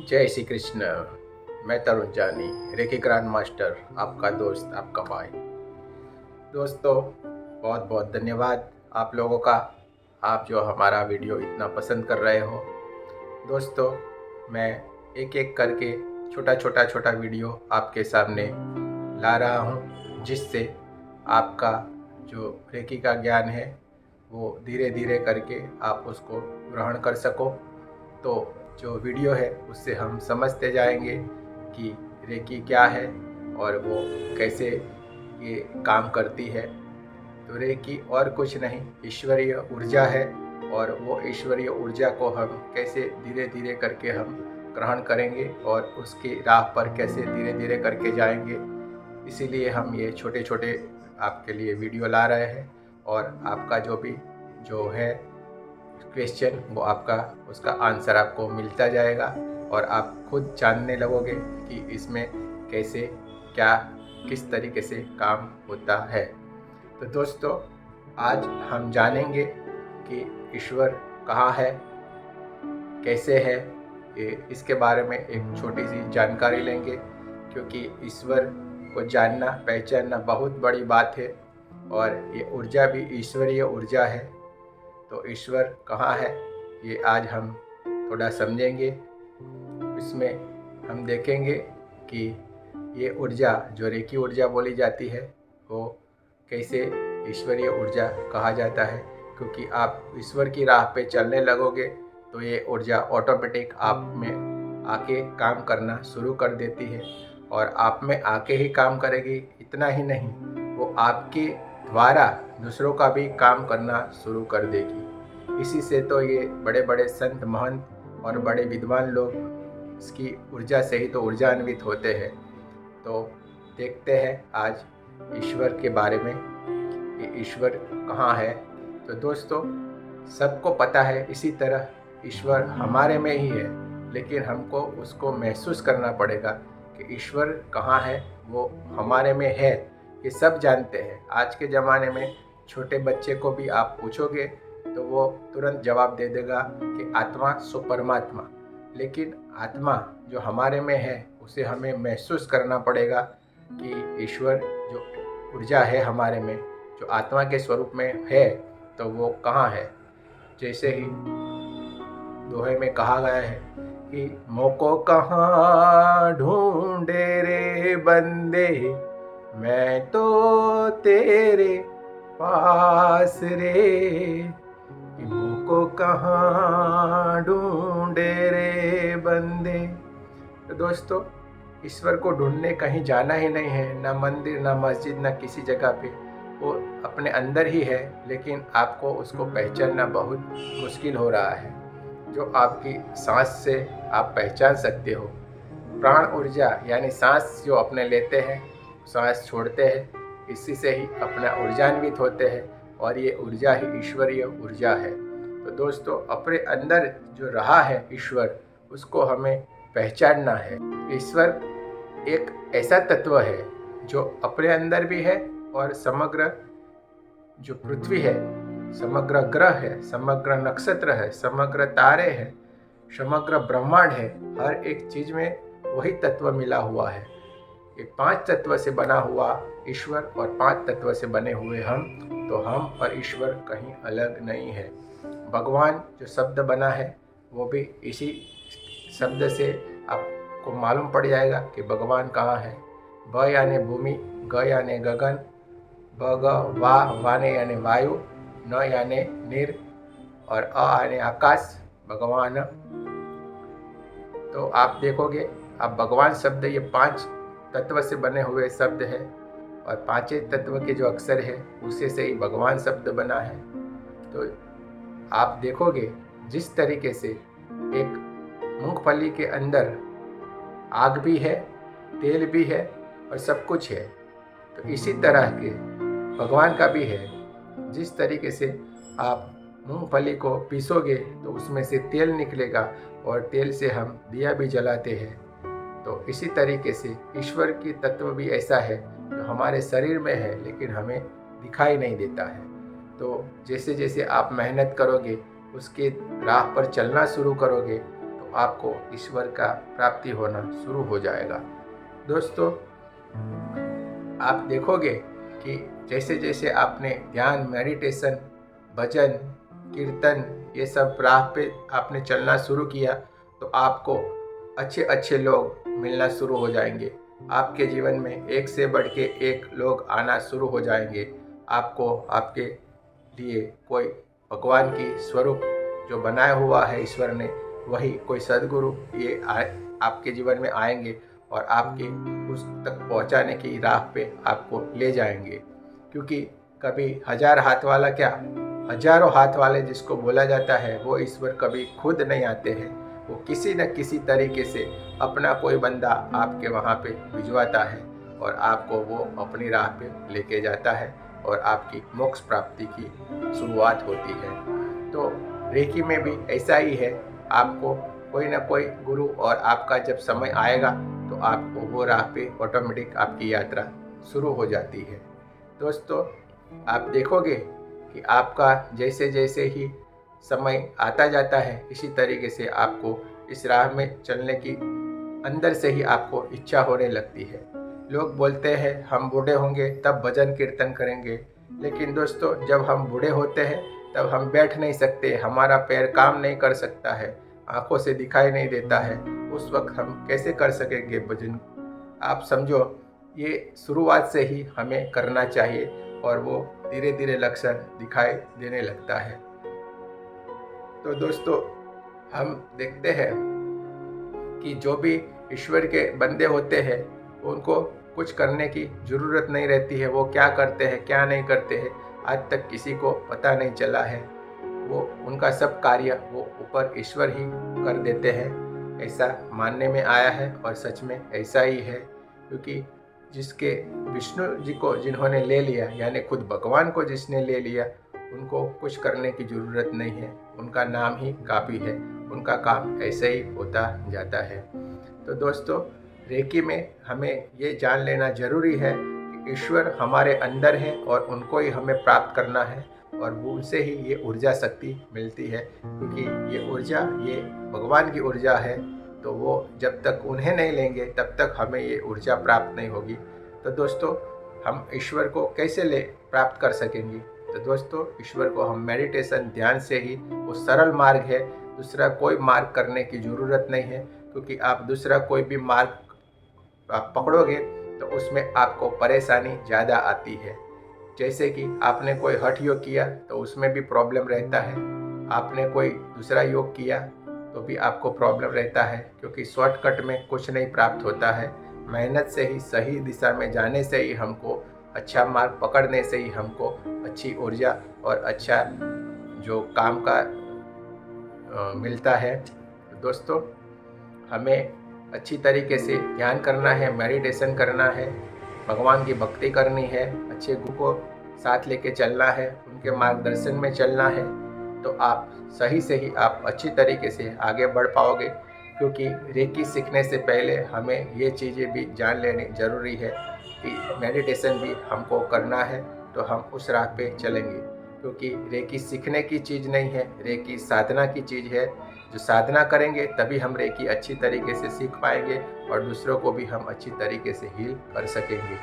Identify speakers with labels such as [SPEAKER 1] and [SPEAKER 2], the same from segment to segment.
[SPEAKER 1] जय श्री कृष्ण। मैं तरुण जानी, रेकी ग्रैंड मास्टर, आपका दोस्त, आपका भाई। दोस्तों, बहुत बहुत धन्यवाद आप लोगों का, आप जो हमारा वीडियो इतना पसंद कर रहे हो। दोस्तों, मैं एक एक करके छोटा वीडियो आपके सामने ला रहा हूँ, जिससे आपका जो रेकी का ज्ञान है वो धीरे धीरे करके आप उसको ग्रहण कर सको। तो जो वीडियो है उससे हम समझते जाएंगे कि रेकी क्या है और वो कैसे ये काम करती है। तो रेकी और कुछ नहीं, ईश्वरीय ऊर्जा है, और वो ईश्वरीय ऊर्जा को हम कैसे धीरे धीरे करके हम ग्रहण करेंगे और उसकी राह पर कैसे धीरे धीरे करके जाएंगे। इसीलिए हम ये छोटे छोटे आपके लिए वीडियो ला रहे हैं, और आपका जो है क्वेश्चन वो आपका उसका आंसर आपको मिलता जाएगा, और आप खुद जानने लगोगे कि इसमें कैसे क्या किस तरीके से काम होता है। तो दोस्तों, आज हम जानेंगे कि ईश्वर कहाँ है, कैसे है, इसके बारे में एक छोटी सी जानकारी लेंगे, क्योंकि ईश्वर को जानना पहचानना बहुत बड़ी बात है, और ये ऊर्जा भी ईश्वरीय ऊर्जा है। तो ईश्वर कहाँ है ये आज हम थोड़ा समझेंगे। इसमें हम देखेंगे कि ये ऊर्जा जो रेकी ऊर्जा बोली जाती है वो कैसे ईश्वरीय ऊर्जा कहा जाता है, क्योंकि आप ईश्वर की राह पे चलने लगोगे तो ये ऊर्जा ऑटोमेटिक आप में आके काम करना शुरू कर देती है, और आप में आके ही काम करेगी। इतना ही नहीं, वो आपके द्वारा दूसरों का भी काम करना शुरू कर देगी। इसी से तो ये बड़े बड़े संत महंत और बड़े विद्वान लोग इसकी ऊर्जा से ही तो ऊर्जान्वित होते हैं। तो देखते हैं आज ईश्वर के बारे में कि ईश्वर कहाँ है। तो दोस्तों, सबको पता है इसी तरह ईश्वर हमारे में ही है, लेकिन हमको उसको महसूस करना पड़ेगा कि ईश्वर कहाँ है, वो हमारे में है। ये सब जानते हैं। आज के ज़माने में छोटे बच्चे को भी आप पूछोगे तो वो तुरंत जवाब दे देगा कि आत्मा सो परमात्मा। लेकिन आत्मा जो हमारे में है उसे हमें महसूस करना पड़ेगा कि ईश्वर जो ऊर्जा है हमारे में, जो आत्मा के स्वरूप में है, तो वो कहाँ है। जैसे ही दोहे में कहा गया है कि मोको कहाँ ढूंढे रे बंदे, मैं तो तेरे पास रे, कि मोको कहाँ ढूंढे रे बंदे। तो दोस्तों, ईश्वर को ढूंढने कहीं जाना ही नहीं है, ना मंदिर, ना मस्जिद, ना किसी जगह पे। वो अपने अंदर ही है, लेकिन आपको उसको पहचानना बहुत मुश्किल हो रहा है। जो आपकी सांस से आप पहचान सकते हो। प्राण ऊर्जा यानी सांस जो अपने लेते हैं, सांस छोड़ते हैं, इसी से ही अपना ऊर्जान्वित होते हैं, और ये ऊर्जा ही ईश्वरीय ऊर्जा है। तो दोस्तों, अपने अंदर जो रहा है ईश्वर, उसको हमें पहचानना है। ईश्वर एक ऐसा तत्व है जो अपने अंदर भी है, और समग्र जो पृथ्वी है, समग्र ग्रह है, समग्र नक्षत्र है, समग्र तारे हैं, समग्र ब्रह्मांड है, हर एक चीज में वही तत्व मिला हुआ है। ये 5 तत्व से बना हुआ ईश्वर और 5 तत्व से बने हुए हम, तो हम और ईश्वर कहीं अलग नहीं है। भगवान जो शब्द बना है वो भी इसी शब्द से आपको मालूम पड़ जाएगा कि भगवान कहाँ है। ब यानी भूमि, ग यानी गगन, ब ग वा वाने यानी वायु, न यानी नीर, और अ यानी आकाश, भगवान। तो आप देखोगे, आप भगवान शब्द ये 5 तत्व से बने हुए शब्द है, और 5 तत्व के जो अक्षर है उसी से ही भगवान शब्द बना है। तो आप देखोगे जिस तरीके से एक मूंगफली के अंदर आग भी है, तेल भी है, और सब कुछ है, तो इसी तरह के भगवान का भी है। जिस तरीके से आप मूंगफली को पीसोगे तो उसमें से तेल निकलेगा, और तेल से हम दिया भी जलाते हैं। तो इसी तरीके से ईश्वर की तत्व भी ऐसा है जो हमारे शरीर में है, लेकिन हमें दिखाई नहीं देता है। तो जैसे जैसे आप मेहनत करोगे, उसके राह पर चलना शुरू करोगे, तो तो आपको ईश्वर का प्राप्ति होना शुरू हो जाएगा। दोस्तों, आप देखोगे कि जैसे जैसे आपने ध्यान, मेडिटेशन, भजन, कीर्तन ये सब राह पे आपने चलना शुरू किया तो आपको अच्छे अच्छे लोग मिलना शुरू हो जाएंगे। आपके जीवन में एक से बढ़ के एक लोग आना शुरू हो जाएंगे। आपको आपके लिए कोई भगवान की स्वरूप जो बनाया हुआ है ईश्वर ने, वही कोई सद्गुरु ये आपके जीवन में आएंगे और आपके उस तक पहुंचाने की राह पे आपको ले जाएंगे। क्योंकि कभी हजार हाथ वाला क्या, हजारों हाथ वाले जिसको बोला जाता है, वो ईश्वर कभी खुद नहीं आते हैं। वो किसी न किसी तरीके से अपना कोई बंदा आपके वहाँ पे भिजवाता है और आपको वो अपनी राह पे लेके जाता है और आपकी मोक्ष प्राप्ति की शुरुआत होती है। तो रेकी में भी ऐसा ही है, आपको कोई ना कोई गुरु और आपका जब समय आएगा तो आपको वो राह पे ऑटोमेटिक आपकी यात्रा शुरू हो जाती है। दोस्तों, आप देखोगे कि आपका जैसे जैसे ही समय आता जाता है, इसी तरीके से आपको इस राह में चलने की अंदर से ही आपको इच्छा होने लगती है। लोग बोलते हैं हम बूढ़े होंगे तब भजन कीर्तन करेंगे, लेकिन दोस्तों जब हम बूढ़े होते हैं तब हम बैठ नहीं सकते, हमारा पैर काम नहीं कर सकता है, आंखों से दिखाई नहीं देता है, उस वक्त हम कैसे कर सकेंगे भजन। आप समझो, ये शुरुआत से ही हमें करना चाहिए और वो धीरे धीरे लक्षण दिखाई देने लगता है। तो दोस्तों, हम देखते हैं कि जो भी ईश्वर के बंदे होते हैं उनको कुछ करने की ज़रूरत नहीं रहती है। वो क्या करते हैं क्या नहीं करते हैं आज तक किसी को पता नहीं चला है। वो उनका सब कार्य वो ऊपर ईश्वर ही कर देते हैं, ऐसा मानने में आया है और सच में ऐसा ही है। क्योंकि जिसके विष्णु जी को जिन्होंने ले लिया, यानी खुद भगवान को जिसने ले लिया, उनको कुछ करने की ज़रूरत नहीं है, उनका नाम ही काफ़ी है, उनका काम ऐसे ही होता जाता है। तो दोस्तों, रेकी में हमें ये जान लेना ज़रूरी है कि ईश्वर हमारे अंदर है और उनको ही हमें प्राप्त करना है और उनसे ही ये ऊर्जा शक्ति मिलती है। क्योंकि ये ऊर्जा ये भगवान की ऊर्जा है, तो वो जब तक उन्हें नहीं लेंगे तब तक हमें ये ऊर्जा प्राप्त नहीं होगी। तो दोस्तों, हम ईश्वर को कैसे प्राप्त कर सकेंगे? तो दोस्तों, ईश्वर को हम मेडिटेशन, ध्यान से ही, वो सरल मार्ग है, दूसरा कोई मार्ग करने की ज़रूरत नहीं है। क्योंकि आप दूसरा कोई भी मार्ग आप पकड़ोगे तो उसमें आपको परेशानी ज़्यादा आती है। जैसे कि आपने कोई हठ योग किया तो उसमें भी प्रॉब्लम रहता है, आपने कोई दूसरा योग किया तो भी आपको प्रॉब्लम रहता है। क्योंकि शॉर्टकट में कुछ नहीं प्राप्त होता है, मेहनत से ही, सही दिशा में जाने से ही, हमको अच्छा मार्ग पकड़ने से ही हमको अच्छी ऊर्जा और अच्छा जो काम का मिलता है। दोस्तों, हमें अच्छी तरीके से ध्यान करना है, मेडिटेशन करना है, भगवान की भक्ति करनी है, अच्छे गुरु को साथ लेके चलना है, उनके मार्गदर्शन में चलना है, तो आप सही से ही आप अच्छी तरीके से आगे बढ़ पाओगे। क्योंकि रेकी सीखने से पहले हमें ये चीज़ें भी जान लेनी ज़रूरी है कि मेडिटेशन भी हमको करना है तो हम उस राह पे चलेंगे। क्योंकि रेकी सीखने की चीज़ नहीं है, रेकी साधना की चीज़ है। जो साधना करेंगे तभी हम रेकी अच्छी तरीके से सीख पाएंगे और दूसरों को भी हम अच्छी तरीके से हील कर सकेंगे।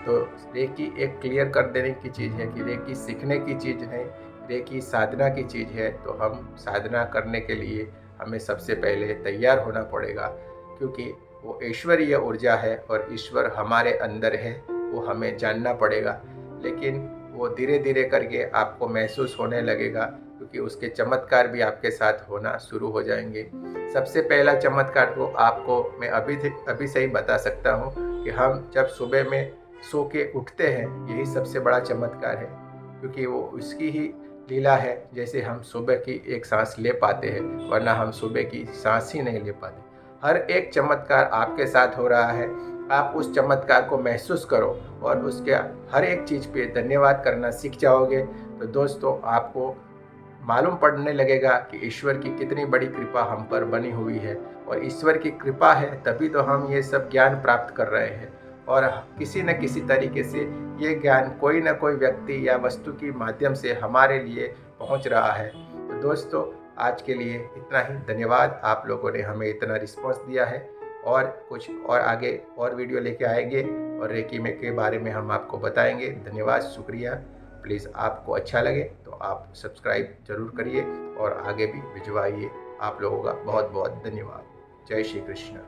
[SPEAKER 1] तो रेकी एक क्लियर कर देने की चीज़ है कि रेकी सीखने की चीज़ नहीं, रेकी साधना की चीज़ है। तो हम साधना करने के लिए हमें सबसे पहले तैयार होना पड़ेगा। क्योंकि वो ईश्वरीय ऊर्जा है और ईश्वर हमारे अंदर है, वो हमें जानना पड़ेगा। लेकिन वो धीरे धीरे करके आपको महसूस होने लगेगा, क्योंकि उसके चमत्कार भी आपके साथ होना शुरू हो जाएंगे। सबसे पहला चमत्कार तो आपको मैं अभी से ही बता सकता हूँ कि हम जब सुबह में सो के उठते हैं, यही सबसे बड़ा चमत्कार है। क्योंकि वो उसकी ही लीला है, जैसे हम सुबह की एक सांस ले पाते हैं, वरना हम सुबह की सांस ही नहीं ले पाते। हर एक चमत्कार आपके साथ हो रहा है, आप उस चमत्कार को महसूस करो और उसके हर एक चीज़ पे धन्यवाद करना सीख जाओगे। तो दोस्तों, आपको मालूम पड़ने लगेगा कि ईश्वर की कितनी बड़ी कृपा हम पर बनी हुई है। और ईश्वर की कृपा है तभी तो हम ये सब ज्ञान प्राप्त कर रहे हैं और किसी न किसी तरीके से ये ज्ञान कोई न कोई व्यक्ति या वस्तु के माध्यम से हमारे लिए पहुंच रहा है। तो दोस्तों, आज के लिए इतना ही। धन्यवाद, आप लोगों ने हमें इतना रिस्पॉन्स दिया है, और कुछ और आगे और वीडियो लेके आएंगे और रेकी में के बारे में हम आपको बताएंगे। धन्यवाद, शुक्रिया। प्लीज़ आपको अच्छा लगे तो आप सब्सक्राइब ज़रूर करिए और आगे भी भिजवाइए। आप लोगों का बहुत बहुत धन्यवाद। जय श्री कृष्ण।